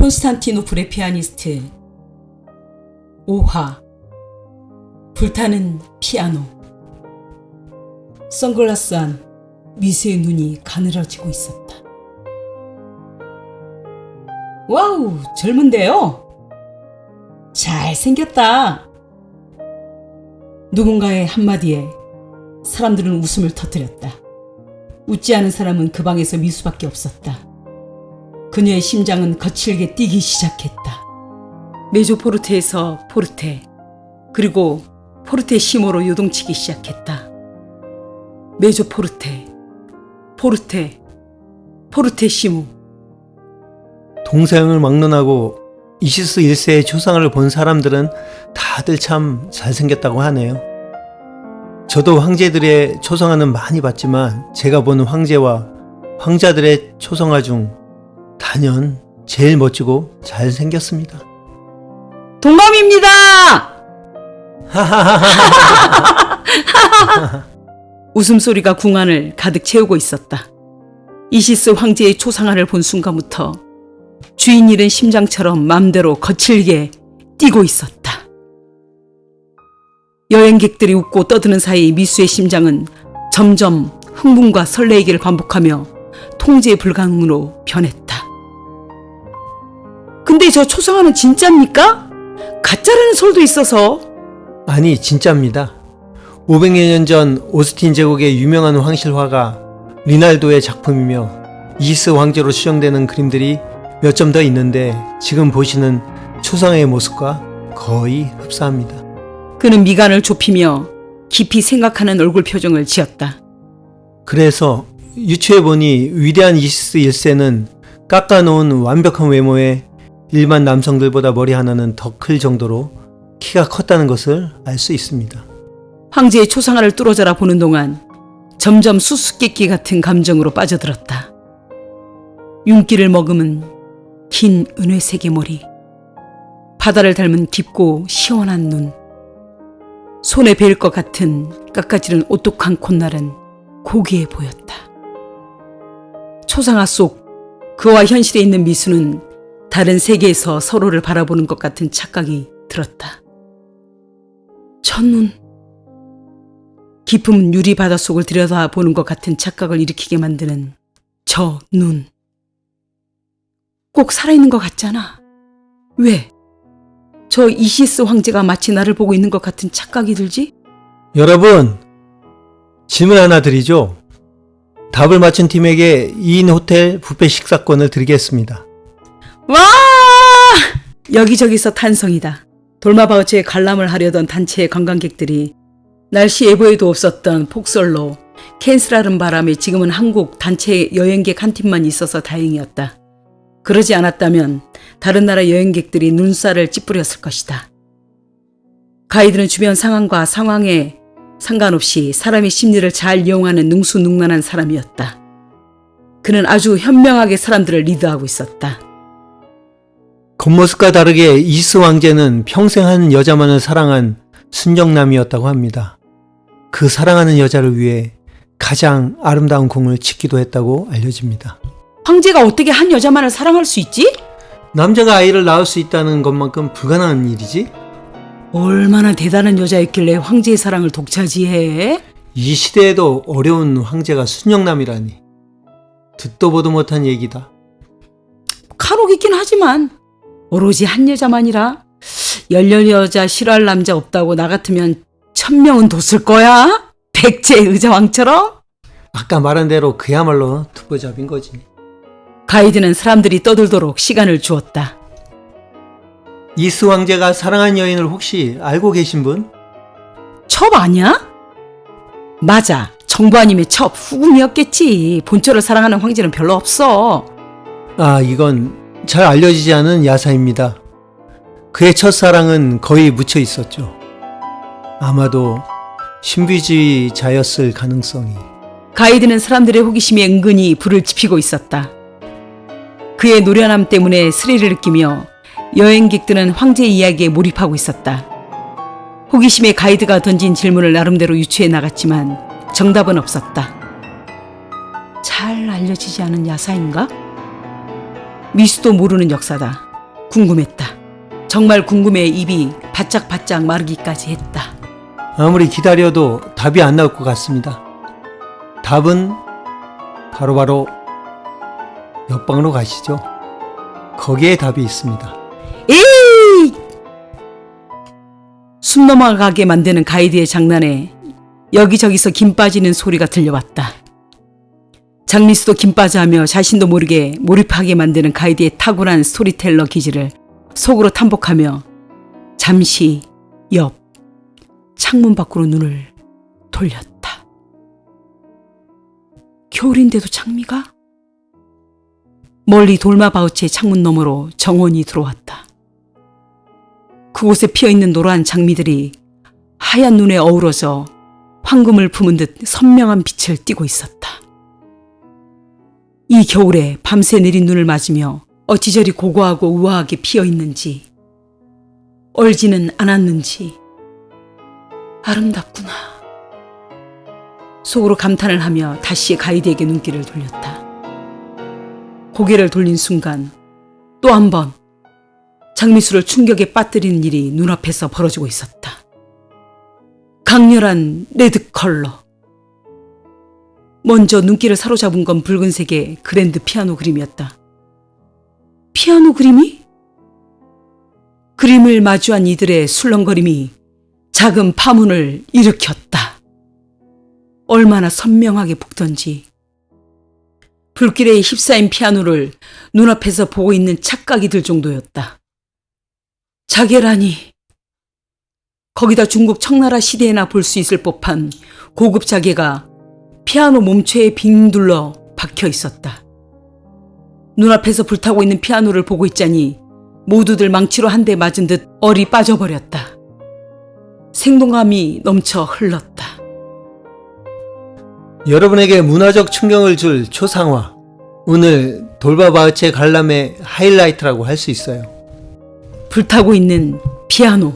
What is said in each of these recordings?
콘스탄티노플의 피아니스트 오화. 불타는 피아노. 선글라스 안 미수의 눈이 가늘어지고 있었다. 와우, 젊은데요? 잘생겼다. 누군가의 한마디에 사람들은 웃음을 터뜨렸다. 웃지 않은 사람은 그 방에서 미수밖에 없었다. 그녀의 심장은 거칠게 뛰기 시작했다. 메조포르테에서 포르테, 그리고 포르테시모로 요동치기 시작했다. 메조포르테, 포르테, 포르테시모. 동서양을 막론하고 이시스 1세의 초상화를 본 사람들은 다들 참 잘생겼다고 하네요. 저도 황제들의 초상화는 많이 봤지만 제가 본 황제와 황자들의 초상화 중 단연 제일 멋지고 잘생겼습니다. 동감입니다! 웃음소리가 궁안을 가득 채우고 있었다. 이시스 황제의 초상화를 본 순간부터 주인 잃은 심장처럼 맘대로 거칠게 뛰고 있었다. 여행객들이 웃고 떠드는 사이 미수의 심장은 점점 흥분과 설레이기를 반복하며 통제 불가능으로 변했다. 근데 저 초상화는 진짜입니까? 가짜라는 설도 있어서. 아니, 진짜입니다. 500여 년 전 오스틴 제국의 유명한 황실화가 리날도의 작품이며 이시스 황제로 추정되는 그림들이 몇 점 더 있는데 지금 보시는 초상화의 모습과 거의 흡사합니다. 그는 미간을 좁히며 깊이 생각하는 얼굴 표정을 지었다. 그래서 유추해보니 위대한 이시스 1세는 깎아놓은 완벽한 외모에 일반 남성들보다 머리 하나는 더 클 정도로 키가 컸다는 것을 알 수 있습니다. 황제의 초상화를 뚫어져라 보는 동안 점점 수수께끼 같은 감정으로 빠져들었다. 윤기를 머금은 긴 은회색의 머리, 바다를 닮은 깊고 시원한 눈, 손에 베일 것 같은 깎아지른 오똑한 콧날은 고귀해 보였다. 초상화 속 그와 현실에 있는 미수는 다른 세계에서 서로를 바라보는 것 같은 착각이 들었다. 첫눈, 깊은 유리 바닷속을 들여다보는 것 같은 착각을 일으키게 만드는 저 눈. 꼭 살아있는 것 같잖아. 왜? 저 이시스 황제가 마치 나를 보고 있는 것 같은 착각이 들지? 여러분, 질문 하나 드리죠. 답을 맞춘 팀에게 2인 호텔 뷔페 식사권을 드리겠습니다. 와! 여기저기서 탄성이다. 돌마바우처에 관람을 하려던 단체의 관광객들이 날씨 예보에도 없었던 폭설로 캔슬하는 바람에 지금은 한국 단체 여행객 한 팀만 있어서 다행이었다. 그러지 않았다면 다른 나라 여행객들이 눈살을 찌푸렸을 것이다. 가이드는 주변 상황과 상황에 상관없이 사람의 심리를 잘 이용하는 능수능란한 사람이었다. 그는 아주 현명하게 사람들을 리드하고 있었다. 겉모습과 다르게 이시스 황제는 평생 한 여자만을 사랑한 순정남이었다고 합니다. 그 사랑하는 여자를 위해 가장 아름다운 궁을 짓기도 했다고 알려집니다. 황제가 어떻게 한 여자만을 사랑할 수 있지? 남자가 아이를 낳을 수 있다는 것만큼 불가능한 일이지? 얼마나 대단한 여자였길래 황제의 사랑을 독차지해? 이 시대에도 어려운 황제가 순정남이라니. 듣도 보도 못한 얘기다. 간혹 있긴 하지만 오로지 한 여자만이라 열렬 여자 싫어할 남자 없다고 나 같으면 1000명은 뒀을 거야? 백제 의자왕처럼? 아까 말한 대로 그야말로 투보잡인 거지. 가이드는 사람들이 떠들도록 시간을 주었다. 이시스 황제가 사랑한 여인을 혹시 알고 계신 분? 첩 아니야? 맞아. 정부 아니면 첩, 후궁이었겠지. 본초를 사랑하는 황제는 별로 없어. 아, 이건 잘 알려지지 않은 야사입니다. 그의 첫사랑은 거의 묻혀 있었죠. 아마도 신비주의자였을 가능성이. 가이드는 사람들의 호기심에 은근히 불을 지피고 있었다. 그의 노련함 때문에 스릴을 느끼며 여행객들은 황제 이야기에 몰입하고 있었다. 호기심에 가이드가 던진 질문을 나름대로 유추해 나갔지만 정답은 없었다. 잘 알려지지 않은 야사인가? 미수도 모르는 역사다. 궁금했다. 정말 궁금해 입이 바짝바짝 마르기까지 했다. 아무리 기다려도 답이 안 나올 것 같습니다. 답은 바로 옆방으로 가시죠. 거기에 답이 있습니다. 에이! 숨 넘어가게 만드는 가이드의 장난에 여기저기서 김 빠지는 소리가 들려왔다. 장미수도 김 빠져하며 자신도 모르게 몰입하게 만드는 가이드의 탁월한 스토리텔러 기질을 속으로 탐복하며 잠시 옆 창문 밖으로 눈을 돌렸다. 겨울인데도 장미가? 멀리 돌마바우치의 창문 너머로 정원이 들어왔다. 그곳에 피어있는 노란 장미들이 하얀 눈에 어우러져 황금을 품은 듯 선명한 빛을 띠고 있었다. 이 겨울에 밤새 내린 눈을 맞으며 어찌 저리 고고하고 우아하게 피어있는지, 얼지는 않았는지 아름답구나. 속으로 감탄을 하며 다시 가이드에게 눈길을 돌렸다. 고개를 돌린 순간 또 한 번 장미수를 충격에 빠뜨리는 일이 눈앞에서 벌어지고 있었다. 강렬한 레드 컬러. 먼저 눈길을 사로잡은 건 붉은색의 그랜드 피아노 그림이었다. 피아노 그림이? 그림을 마주한 이들의 술렁거림이 작은 파문을 일으켰다. 얼마나 선명하게 붓던지. 불길에 휩싸인 피아노를 눈앞에서 보고 있는 착각이 들 정도였다. 자개라니. 거기다 중국 청나라 시대에나 볼 수 있을 법한 고급 자개가 피아노 몸체에 빙 둘러 박혀 있었다. 눈앞에서 불타고 있는 피아노를 보고 있자니 모두들 망치로 한 대 맞은 듯 얼이 빠져버렸다. 생동감이 넘쳐 흘렀다. 여러분에게 문화적 충격을 줄 초상화. 오늘 돌바바흐체 관람의 하이라이트라고 할 수 있어요. 불타고 있는 피아노.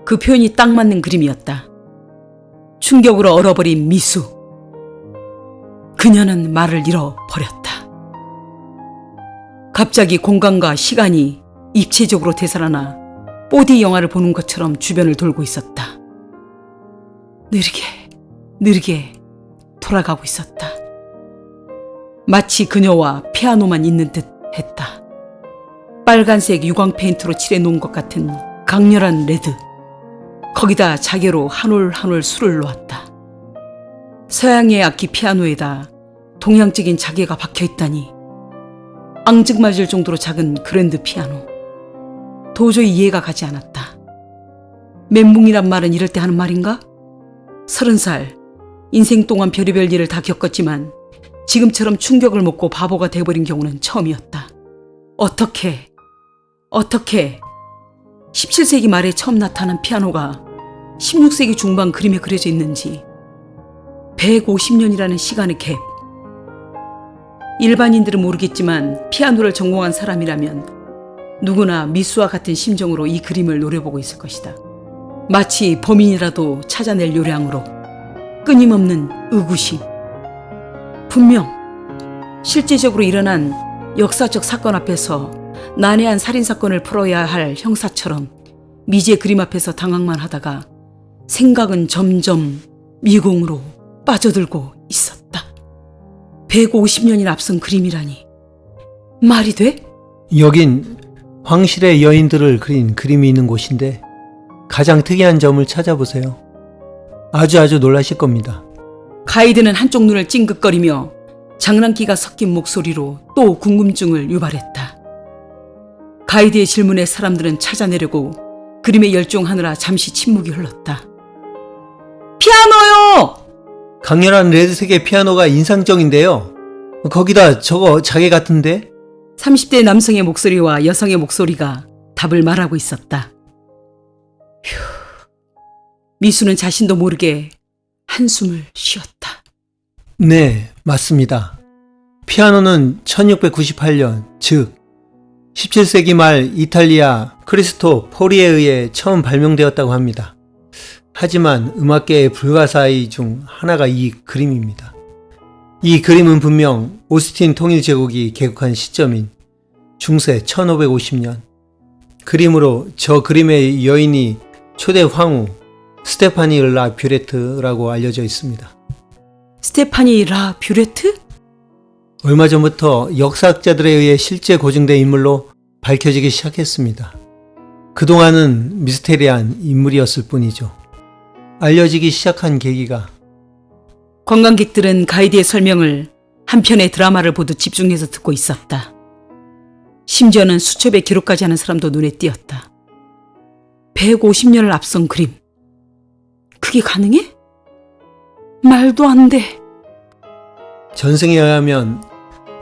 그 표현이 딱 맞는 그림이었다. 충격으로 얼어버린 미수. 그녀는 말을 잃어버렸다. 갑자기 공간과 시간이 입체적으로 되살아나 4D 영화를 보는 것처럼 주변을 돌고 있었다. 느리게 돌아가고 있었다. 마치 그녀와 피아노만 있는 듯 했다. 빨간색 유광 페인트로 칠해놓은 것 같은 강렬한 레드. 거기다 자개로 한 올 한 올 술을 놓았다. 서양의 악기 피아노에다 동양적인 자개가 박혀있다니. 앙증맞을 정도로 작은 그랜드 피아노. 도저히 이해가 가지 않았다. 멘붕이란 말은 이럴 때 하는 말인가? 30살, 인생 동안 별의별 일을 다 겪었지만 지금처럼 충격을 먹고 바보가 돼버린 경우는 처음이었다. 어떻게 17세기 말에 처음 나타난 피아노가 16세기 중반 그림에 그려져 있는지. 150년이라는 시간의 갭. 일반인들은 모르겠지만 피아노를 전공한 사람이라면 누구나 미수와 같은 심정으로 이 그림을 노려보고 있을 것이다. 마치 범인이라도 찾아낼 요량으로. 끊임없는 의구심. 분명 실제적으로 일어난 역사적 사건 앞에서 난해한 살인사건을 풀어야 할 형사처럼 미제 그림 앞에서 당황만 하다가 생각은 점점 미궁으로 빠져들고 있었다. 150년이나 앞선 그림이라니. 말이 돼? 여긴 황실의 여인들을 그린 그림이 있는 곳인데 가장 특이한 점을 찾아보세요. 아주 놀라실 겁니다. 가이드는 한쪽 눈을 찡긋거리며 장난기가 섞인 목소리로 또 궁금증을 유발했다. 가이드의 질문에 사람들은 찾아내려고 그림에 열중하느라 잠시 침묵이 흘렀다. 피아노요! 강렬한 레드색의 피아노가 인상적인데요. 거기다 저거 자개 같은데? 30대 남성의 목소리와 여성의 목소리가 답을 말하고 있었다. 휴. 미수는 자신도 모르게 한숨을 쉬었다. 네, 맞습니다. 피아노는 1698년, 즉 17세기 말 이탈리아 크리스토 포리에 의해 처음 발명되었다고 합니다. 하지만 음악계의 불가사의 중 하나가 이 그림입니다. 이 그림은 분명 오스틴 통일제국이 개국한 시점인 중세 1550년. 그림으로 저 그림의 여인이 초대 황후 스테파니 라 뷰레트라고 알려져 있습니다. 스테파니 라 뷰레트? 얼마 전부터 역사학자들에 의해 실제 고증된 인물로 밝혀지기 시작했습니다. 그동안은 미스테리한 인물이었을 뿐이죠. 알려지기 시작한 계기가 관광객들은 가이드의 설명을 한 편의 드라마를 보듯 집중해서 듣고 있었다. 심지어는 수첩에 기록까지 하는 사람도 눈에 띄었다. 150년을 앞선 그림. 그게 가능해? 말도 안 돼. 전승에 의하면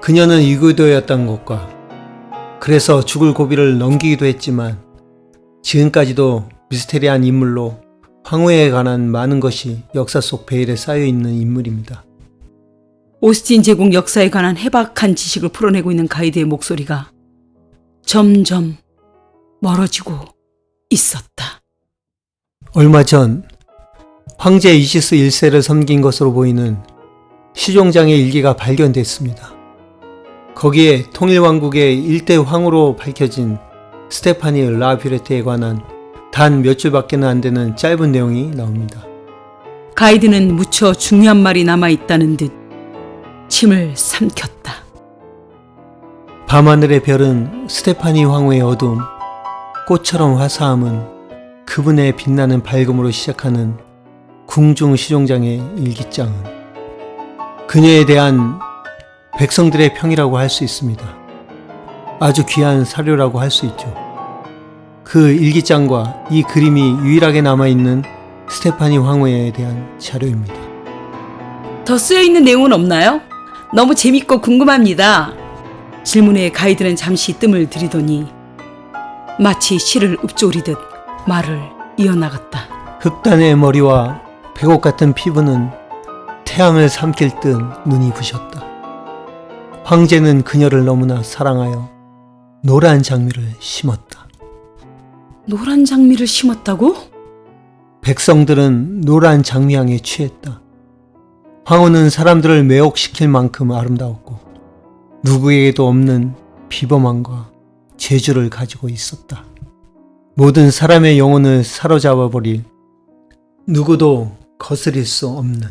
그녀는 이구도였던 것과 그래서 죽을 고비를 넘기기도 했지만 지금까지도 미스테리한 인물로 황후에 관한 많은 것이 역사 속 베일에 쌓여있는 인물입니다. 오스틴 제국 역사에 관한 해박한 지식을 풀어내고 있는 가이드의 목소리가 점점 멀어지고 있었다. 얼마 전 황제 이시스 1세를 섬긴 것으로 보이는 시종장의 일기가 발견됐습니다. 거기에 통일왕국의 일대 황후로 밝혀진 스테파니 라 뷰레트에 관한 단 몇 줄밖에는 안 되는 짧은 내용이 나옵니다. 가이드는 무척 중요한 말이 남아있다는 듯 침을 삼켰다. 밤하늘의 별은 스테파니 황후의 어두움, 꽃처럼 화사함은 그분의 빛나는 밝음으로 시작하는 궁중 시종장의 일기장은 그녀에 대한 백성들의 평이라고 할 수 있습니다. 아주 귀한 사료라고 할 수 있죠. 그 일기장과 이 그림이 유일하게 남아있는 스테파니 황후에 대한 자료입니다. 더 쓰여있는 내용은 없나요? 너무 재밌고 궁금합니다. 질문에 가이드는 잠시 뜸을 들이더니 마치 시를 읊조리듯 말을 이어나갔다. 흑단의 머리와 백옥 같은 피부는 태양을 삼킬 듯 눈이 부셨다. 황제는 그녀를 너무나 사랑하여 노란 장미를 심었다. 노란 장미를 심었다고? 백성들은 노란 장미향에 취했다. 황후는 사람들을 매혹시킬 만큼 아름다웠고 누구에게도 없는 비범함과 재주를 가지고 있었다. 모든 사람의 영혼을 사로잡아버릴 누구도 거스릴 수 없는.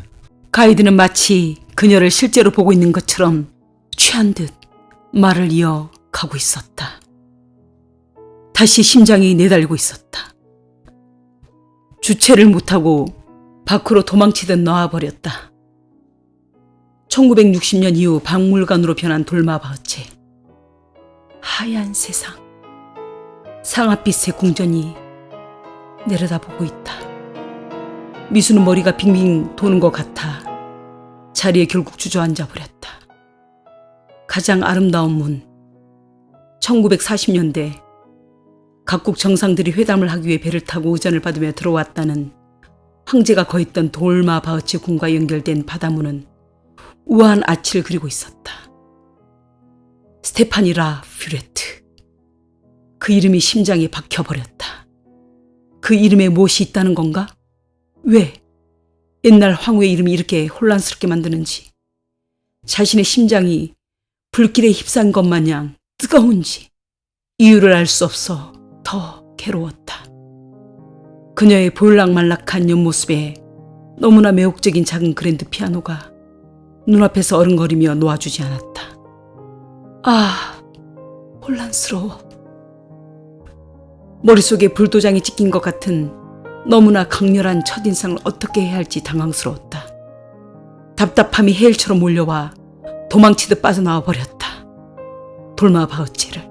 가이드는 마치 그녀를 실제로 보고 있는 것처럼 취한 듯 말을 이어가고 있었다. 다시 심장이 내달리고 있었다. 주체를 못하고 밖으로 도망치듯 나와버렸다. 1960년 이후 박물관으로 변한 돌마바흐체. 하얀 세상. 상아빛의 궁전이 내려다보고 있다. 미수는 머리가 빙빙 도는 것 같아 자리에 결국 주저앉아 버렸다. 가장 아름다운 문. 1940년대 각국 정상들이 회담을 하기 위해 배를 타고 의전을 받으며 들어왔다는 황제가 거했던 돌마바흐체 궁과 연결된 바다문은 우아한 아치를 그리고 있었다. 스테파니 라 뷰레트. 그 이름이 심장에 박혀버렸다. 그 이름에 무엇이 있다는 건가? 왜 옛날 황후의 이름이 이렇게 혼란스럽게 만드는지, 자신의 심장이 불길에 휩싼 것 마냥 뜨거운지 이유를 알 수 없어 더 괴로웠다. 그녀의 볼락말락한 옆모습에 너무나 매혹적인 작은 그랜드 피아노가 눈앞에서 어른거리며 놓아주지 않았다. 아, 혼란스러워. 머릿속에 불도장이 찍힌 것 같은 너무나 강렬한 첫인상을 어떻게 해야 할지 당황스러웠다. 답답함이 해일처럼 몰려와 도망치듯 빠져나와 버렸다. 돌마바흐체를.